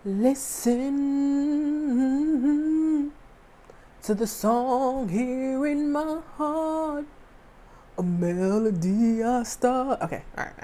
Listen to the song here in my heart, a melody I start. Okay, all right.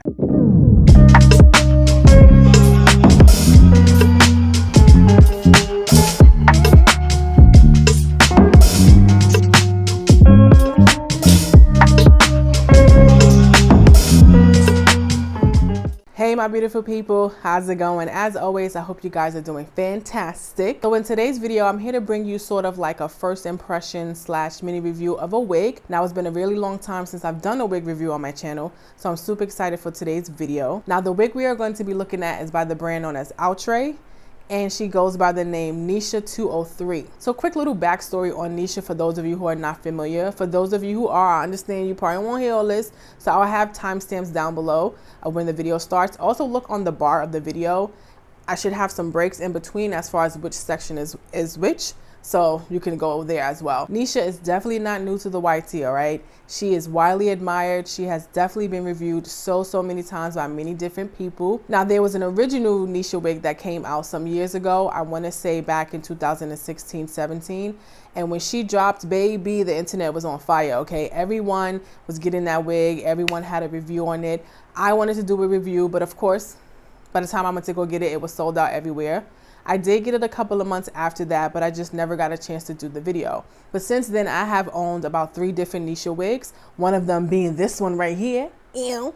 Hey my beautiful people, how's it going? As always, I hope you guys are doing fantastic. So in today's video, I'm here to bring you sort of like a first impression / mini review of a wig. Now it's been a really long time since I've done a wig review on my channel, so I'm super excited for today's video. Now the wig we are going to be looking at is by the brand known as Outre, and she goes by the name Neesha 203. So quick little backstory on Neesha for those of you who are not familiar. For those of you who are, I understand you probably won't hear all this, so I'll have timestamps down below of when the video starts. Also look on the bar of the video. I should have some breaks in between as far as which section is which, so you can go there as well. Neesha is definitely not new to the YT, all right? She is widely admired. She has definitely been reviewed so many times by many different people. Now there was an original Neesha wig that came out some years ago. I want to say back in 2016-17. And when she dropped, baby, the internet was on fire, okay? Everyone was getting that wig. Everyone had a review on it. I wanted to do a review, but of course, by the time I went to go get it, it was sold out everywhere. I did get it a couple of months after that, but I just never got a chance to do the video. But since then, I have owned about 3 different Neesha wigs, one of them being this one right here. Ew.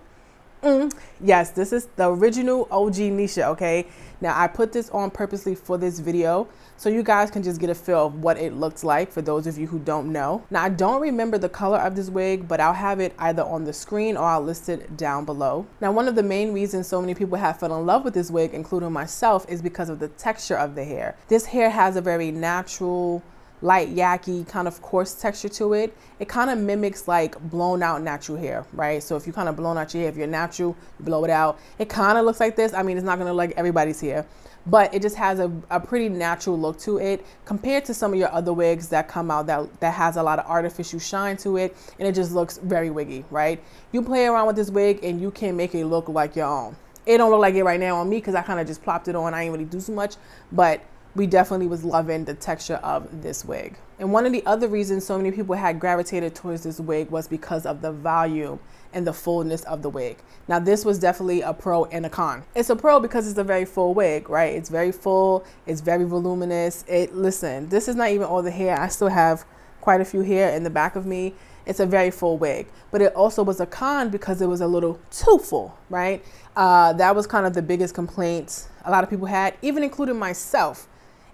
Yes, this is the original OG Neesha, okay? Now, I put this on purposely for this video so you guys can just get a feel of what it looks like for those of you who don't know. Now, I don't remember the color of this wig, but I'll have it either on the screen or I'll list it down below. Now, one of the main reasons so many people have fallen in love with this wig, including myself, is because of the texture of the hair. This hair has a very natural, light yaki kind of coarse texture to it. It kind of mimics like blown out natural hair, right? So if you kind of blown out your hair, if you're natural, you blow it out, it kind of looks like this. I mean, it's not gonna look like everybody's hair, but it just has a pretty natural look to it compared to some of your other wigs that come out that has a lot of artificial shine to it, and it just looks very wiggy, right? You play around with this wig and you can make it look like your own. It don't look like it right now on me because I kind of just plopped it on. I ain't really do so much, but we definitely was loving the texture of this wig. And one of the other reasons so many people had gravitated towards this wig was because of the volume and the fullness of the wig. Now this was definitely a pro and a con. It's a pro because it's a very full wig, right? It's very full, it's very voluminous. Listen, this is not even all the hair. I still have quite a few hair in the back of me. It's a very full wig, but it also was a con because it was a little too full, right? That was kind of the biggest complaint a lot of people had, even including myself.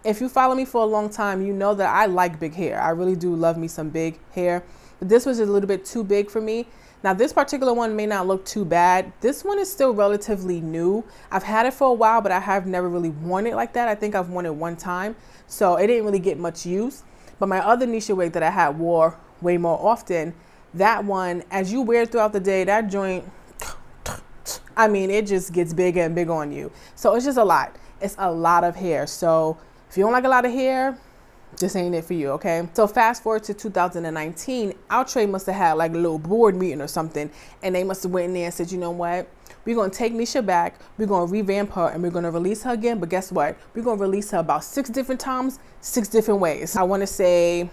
If you follow me for a long time, you know that I like big hair. I really do love me some big hair, but this was a little bit too big for me. Now this particular one may not look too bad. This one is still relatively new. I've had it for a while, but I have never really worn it like that. I think I've worn it one time, so it didn't really get much use. But my other Neesha wig that I had wore way more often, that one, as you wear it throughout the day, that joint, I mean, it just gets bigger and bigger on you. So it's just a lot. It's a lot of hair. So if you don't like a lot of hair, this ain't it for you, okay? So fast forward to 2019, Outre must have had like a little board meeting or something, and they must have went in there and said, you know what? We're gonna take Neesha back, we're gonna revamp her, and we're gonna release her again, but guess what? We're gonna release her about 6 different times, 6 different ways. I wanna say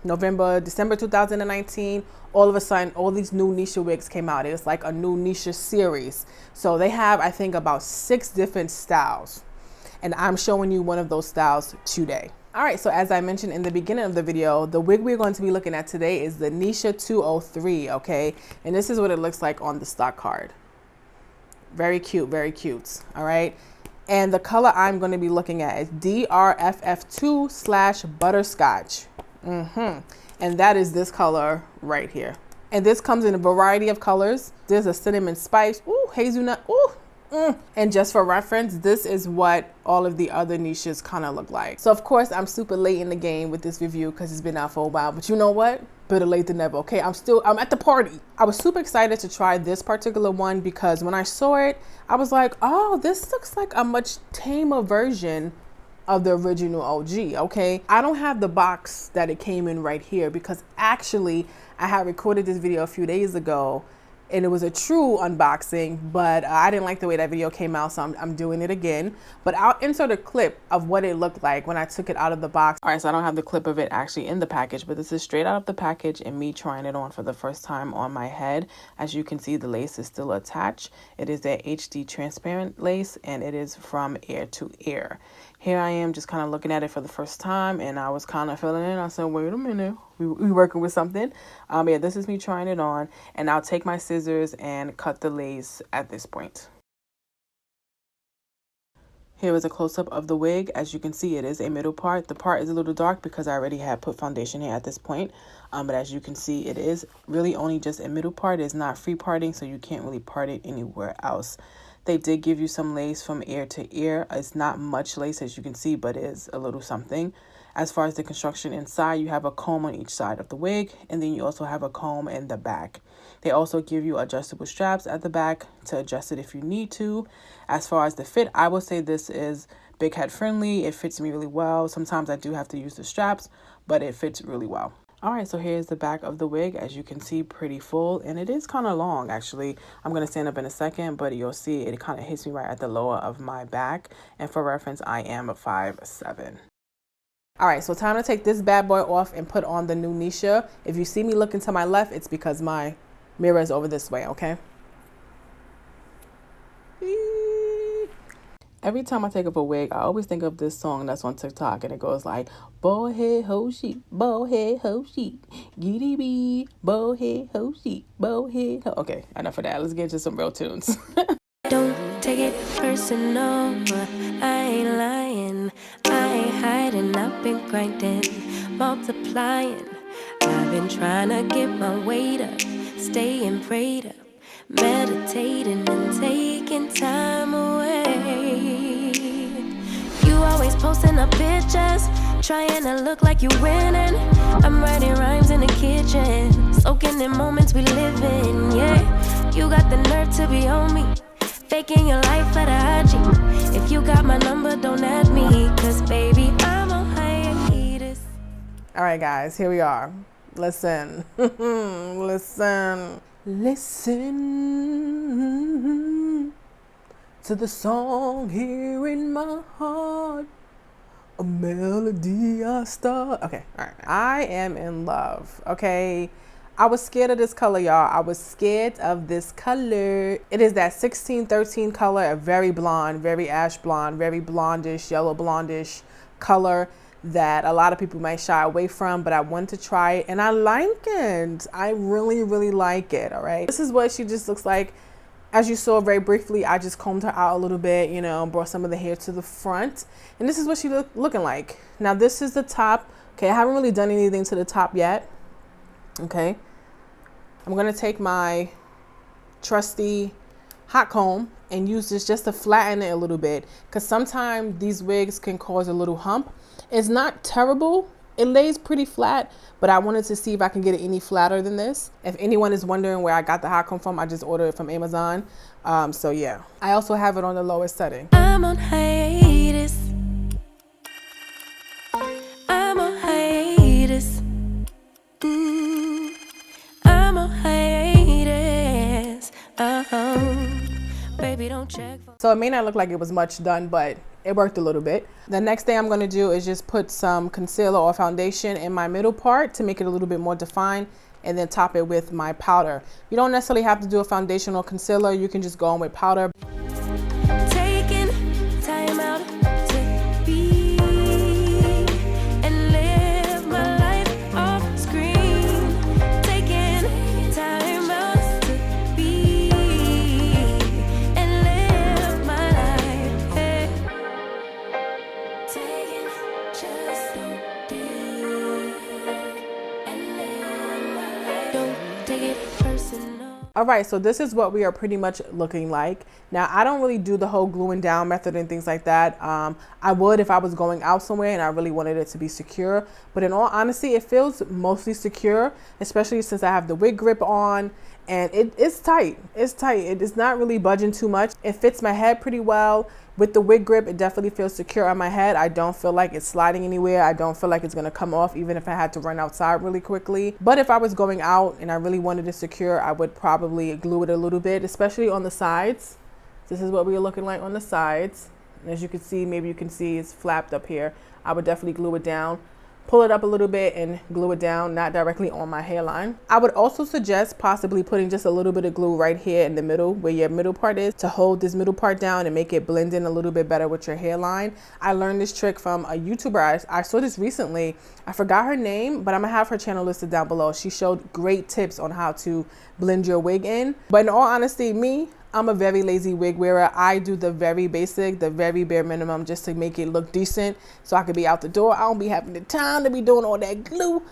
December 2019, all of a sudden, all these new Neesha wigs came out. It's like a new Neesha series. So they have, I think, about 6 different styles. And I'm showing you one of those styles today. All right, so as I mentioned in the beginning of the video, the wig we're going to be looking at today is the Neesha 203, okay? And this is what it looks like on the stock card. Very cute, all right? And the color I'm gonna be looking at is DRFF2/butterscotch. And that is this color right here. And this comes in a variety of colors. There's a cinnamon spice, ooh, hazelnut, ooh. And just for reference, this is what all of the other Neeshas kind of look like. So of course, I'm super late in the game with this review because it's been out for a while, but you know what? Better late than never, okay? I'm at the party. I was super excited to try this particular one because when I saw it, I was like, oh, this looks like a much tamer version of the original OG, okay? I don't have the box that it came in right here because actually I had recorded this video a few days ago and it was a true unboxing, but I didn't like the way that video came out, so I'm doing it again. But I'll insert a clip of what it looked like when I took it out of the box. All right, so I don't have the clip of it actually in the package, but this is straight out of the package and me trying it on for the first time on my head. As you can see, the lace is still attached. It is that HD transparent lace, and it is from ear to ear. Here I am just kind of looking at it for the first time, and I was kind of feeling it. I said, wait a minute, we working with something. Yeah, this is me trying it on, and I'll take my scissors and cut the lace at this point. Here is a close-up of the wig. As you can see, it is a middle part. The part is a little dark because I already had put foundation here at this point. But as you can see, it is really only just a middle part. It's not free parting, so you can't really part it anywhere else. They did give you some lace from ear to ear. It's not much lace, as you can see, but it is a little something. As far as the construction inside, you have a comb on each side of the wig, and then you also have a comb in the back. They also give you adjustable straps at the back to adjust it if you need to. As far as the fit, I would say this is big head friendly. It fits me really well. Sometimes I do have to use the straps, but it fits really well. All right, so here's the back of the wig. As you can see, pretty full, and it is kind of long, actually. I'm going to stand up in a second, but you'll see it kind of hits me right at the lower of my back. And for reference, I am a 5'7". All right, so time to take this bad boy off and put on the new Neesha. If you see me looking to my left, it's because my mirror is over this way, okay? Every time I take up a wig, I always think of this song that's on TikTok, and it goes like, boy head ho sheep, boy head ho sheep, giddy bee, boy head ho sheep, boy head ho. Okay, enough of that. Let's get into some real tunes. Don't take it personal, I ain't lying, I ain't hiding, I've been grinding, multiplying, I've been trying to get my weight up, staying prayed up, meditating and taking time away. You always posting up pictures, trying to look like you winning. I'm writing rhymes in the kitchen, soaking in moments we live in, yeah. You got the nerve to be on me, faking your life for the IG. If you got my number, don't add me, cause baby, I'm on hiatus. All right, guys, here we are. Listen, listen. Listen to the song here in my heart, a melody I start. Okay, all right. I am in love, okay? I was scared of this color, y'all. I was scared of this color. It is that 1613 color, a very blonde, very ash blonde, very blondish, yellow blondish color that a lot of people might shy away from, but I wanted to try it and I like it. I really, really like it, all right? This is what she just looks like. As you saw very briefly, I just combed her out a little bit, you know, brought some of the hair to the front. And this is what she looking like. Now this is the top. Okay, I haven't really done anything to the top yet. Okay. I'm gonna take my trusty hot comb and use this just to flatten it a little bit, because sometimes these wigs can cause a little hump. It's not terrible, it lays pretty flat, but I wanted to see if I can get it any flatter than this. If anyone is wondering where I got the hot comb from, I just ordered it from Amazon. So yeah, I also have it on the lowest setting. I'm on hiatus, I'm on hiatus, I'm on hiatus, baby don't check. So it may not look like it was much done, but it worked a little bit. The next thing I'm going to do is just put some concealer or foundation in my middle part to make it a little bit more defined, and then top it with my powder. You don't necessarily have to do a foundation or concealer. You can just go in with powder. Taking time out to be and live my life off screen. Taking time out to be and live my life. Hey. Taking just don't do and live my life. Don't take it personal. All right, so this is what we are pretty much looking like. Now, I don't really do the whole gluing down method and things like that. I would if I was going out somewhere and I really wanted it to be secure. But in all honesty, it feels mostly secure, especially since I have the wig grip on. And it's tight. It's tight. It is not really budging too much. It fits my head pretty well, With the wig grip, it definitely feels secure on my head. I don't feel like it's sliding anywhere. I don't feel like it's gonna come off even if I had to run outside really quickly. But if I was going out and I really wanted it secure, I would probably glue it a little bit, especially on the sides. This is what we're looking like on the sides. And as you can see, maybe you can see it's flapped up here. I would definitely glue it down. Pull it up a little bit and glue it down, not directly on my hairline. I would also suggest possibly putting just a little bit of glue right here in the middle where your middle part is to hold this middle part down and make it blend in a little bit better with your hairline. I learned this trick from a YouTuber. I saw this recently. I forgot her name, but I'm gonna have her channel listed down below. She showed great tips on how to blend your wig in. But in all honesty, I'm a very lazy wig wearer. I do the very basic, the very bare minimum just to make it look decent so I could be out the door. I don't be having the time to be doing all that glue.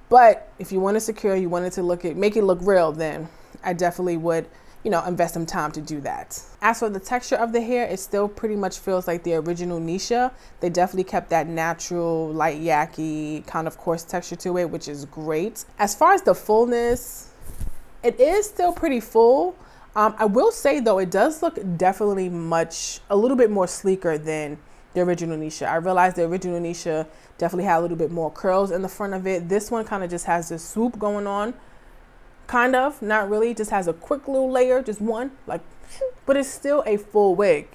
But if you want to secure, you want it to make it look real, then I definitely would, you know, invest some time to do that. As for the texture of the hair, it still pretty much feels like the original Neesha. They definitely kept that natural, light yaki kind of coarse texture to it, which is great. As far as the fullness, it is still pretty full. I will say though, it does look definitely a little bit more sleeker than the original Neesha. I realized the original Neesha definitely had a little bit more curls in the front of it. This one kind of just has this swoop going on. Kind of, not really, just has a quick little layer, just one, like, but it's still a full wig.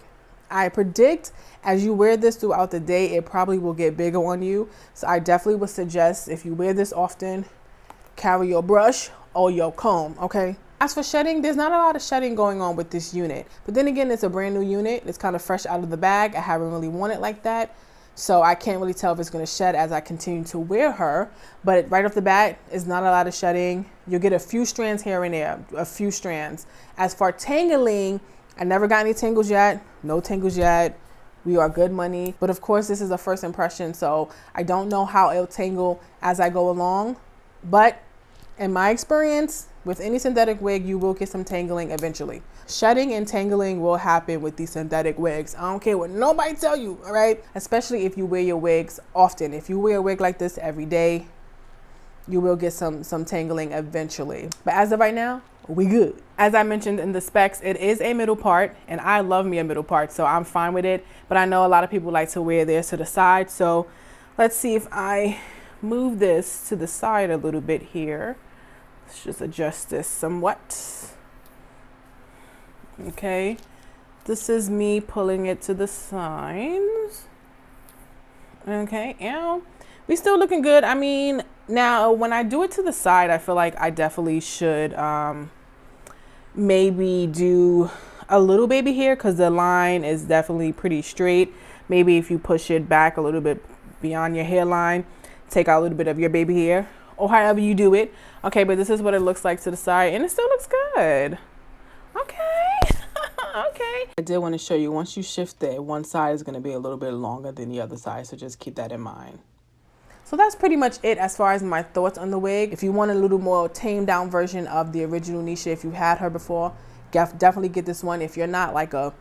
I predict as you wear this throughout the day, it probably will get bigger on you. So I definitely would suggest if you wear this often, carry your brush or your comb, okay? As for shedding, there's not a lot of shedding going on with this unit. But then again, it's a brand new unit. It's kind of fresh out of the bag. I haven't really worn it like that. So I can't really tell if it's going to shed as I continue to wear her. But right off the bat, it's not a lot of shedding. You'll get a few strands here and there, a few strands. As for tangling, I never got any tangles yet. No tangles yet. We are good money. But of course, this is a first impression. So I don't know how it'll tangle as I go along. But in my experience, with any synthetic wig, you will get some tangling eventually. Shedding and tangling will happen with these synthetic wigs. I don't care what nobody tell you, all right? Especially if you wear your wigs often. If you wear a wig like this every day, you will get some tangling eventually. But as of right now, we good. As I mentioned in the specs, it is a middle part, and I love me a middle part, so I'm fine with it. But I know a lot of people like to wear theirs to the side, so let's see if I move this to the side a little bit here. Let's just adjust this somewhat. Okay, this is me pulling it to the sides. Okay, and we still looking good. I mean, now when I do it to the side, I feel like I definitely should maybe do a little baby hair because the line is definitely pretty straight. Maybe if you push it back a little bit beyond your hairline, take out a little bit of your baby hair, or however you do it. Okay, but this is what it looks like to the side, and it still looks good. Okay. Okay. I did want to show you, once you shift it, one side is going to be a little bit longer than the other side, so just keep that in mind. So that's pretty much it as far as my thoughts on the wig. If you want a little more tamed down version of the original Neesha, if you had her before, definitely get this one. If you're not like a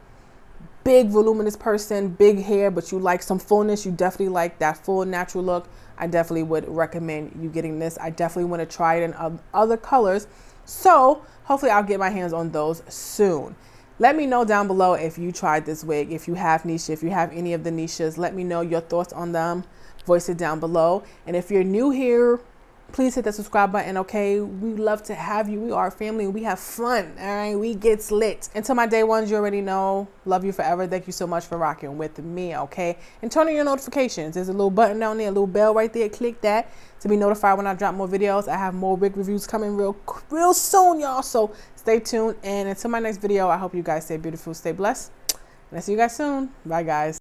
big voluminous person, big hair, but you like some fullness, you definitely like that full natural look, I definitely would recommend you getting this. I definitely want to try it in other colors, so hopefully I'll get my hands on those soon. Let me know down below if you tried this wig, if you have Neesha, if you have any of the Neeshas. Let me know your thoughts on them. Voice it down below. And if you're new here, please hit that subscribe button, okay? We love to have you. We are a family. We have fun, all right? We get lit. And to my day ones, you already know, love you forever. Thank you so much for rocking with me, okay? And turn on your notifications. There's a little button down there, a little bell right there. Click that to be notified when I drop more videos. I have more wig reviews coming real soon, y'all. So stay tuned. And until my next video, I hope you guys stay beautiful, stay blessed. And I'll see you guys soon. Bye, guys.